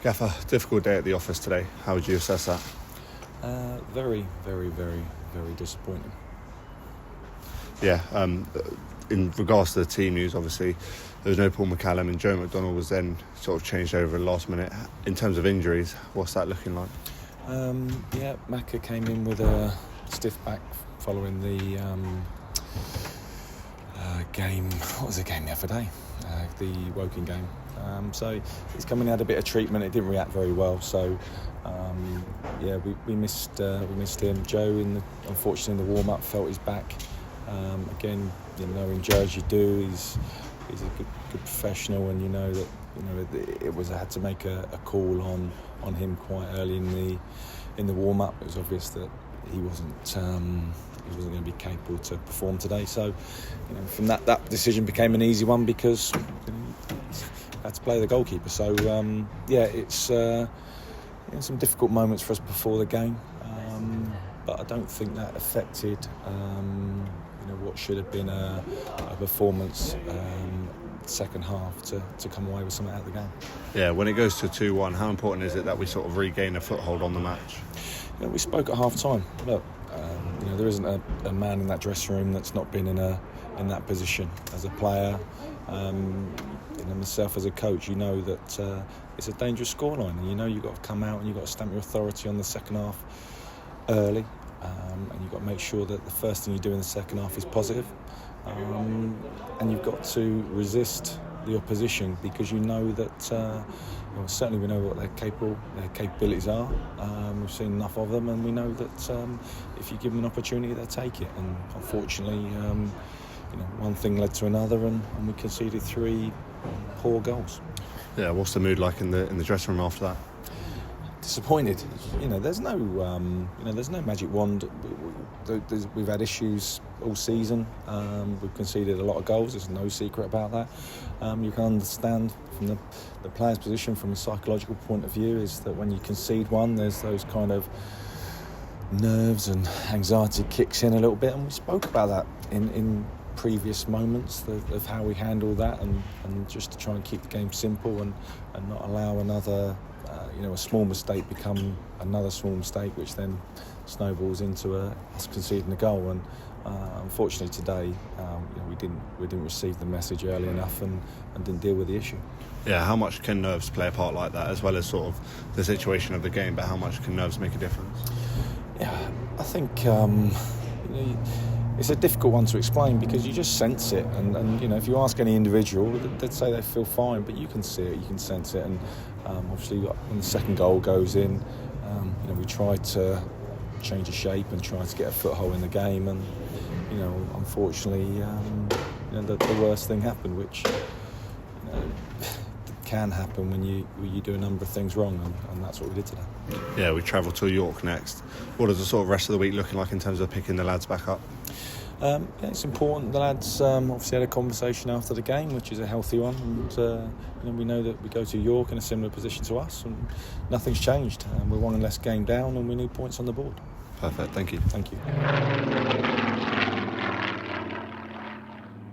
Gaffer, difficult day at the office today. How would you assess that? Very, very, very, very disappointing. Yeah, in regards to the team news, obviously, there was no Paul McCallum and Joe McDonnell was then sort of changed over at the last minute. In terms of injuries, what's that looking like? Macca came in with a stiff back following the game. What was the game the other day? The Woking game. So he's come in and had a bit of treatment. It didn't react very well. So we missed him. Joe, unfortunately, in the warm up, felt his back. Again, knowing Joe as you do, he's a good professional, and you know that I had to make a call on him quite early in the warm up. It was obvious that he wasn't going to be capable to perform today. So, from that decision became an easy one because he had to play the goalkeeper. So it's some difficult moments for us before the game, but I don't think that affected what should have been a performance second half to come away with something out of the game. Yeah, when it goes to 2-1, how important is it that we sort of regain a foothold on the match? We spoke at half time. Look, there isn't a man in that dressing room that's not been in that position as a player. Myself as a coach, that it's a dangerous scoreline, and you've got to come out and you've got to stamp your authority on the second half early, and you've got to make sure that the first thing you do in the second half is positive, and you've got to resist the opposition because that certainly we know what their capabilities are. We've seen enough of them, and we know that if you give them an opportunity, they'll take it. And unfortunately, one thing led to another, and we conceded 3 poor goals. Yeah, what's the mood like in the dressing room after that? Disappointed. There's no magic wand. We've had issues all season. We've conceded a lot of goals. There's no secret about that. You can understand from the player's position, from a psychological point of view, is that when you concede one, there's those kind of nerves and anxiety kicks in a little bit. And we spoke about that in previous moments of how we handle that, and just to try and keep the game simple and not allow another a small mistake become another small mistake, which then snowballs into us conceding a goal. And unfortunately today, we didn't receive the message early enough and didn't deal with the issue. Yeah, how much can nerves play a part like that, as well as sort of the situation of the game? But how much can nerves make a difference? Yeah, I think it's a difficult one to explain because you just sense it, and if you ask any individual, they'd say they feel fine, but you can see it, you can sense it, and obviously when the second goal goes in, we tried to change the shape and try to get a foothold in the game, and unfortunately, the worst thing happened, which can happen when you do a number of things wrong, and that's what we did today. Yeah, we travel to York next. What is the sort of rest of the week looking like in terms of picking the lads back up? It's important. The lads obviously had a conversation after the game, which is a healthy one, and we know that we go to York in a similar position to us, and nothing's changed. We're one less game down, and we need points on the board. Perfect. Thank you. Thank you.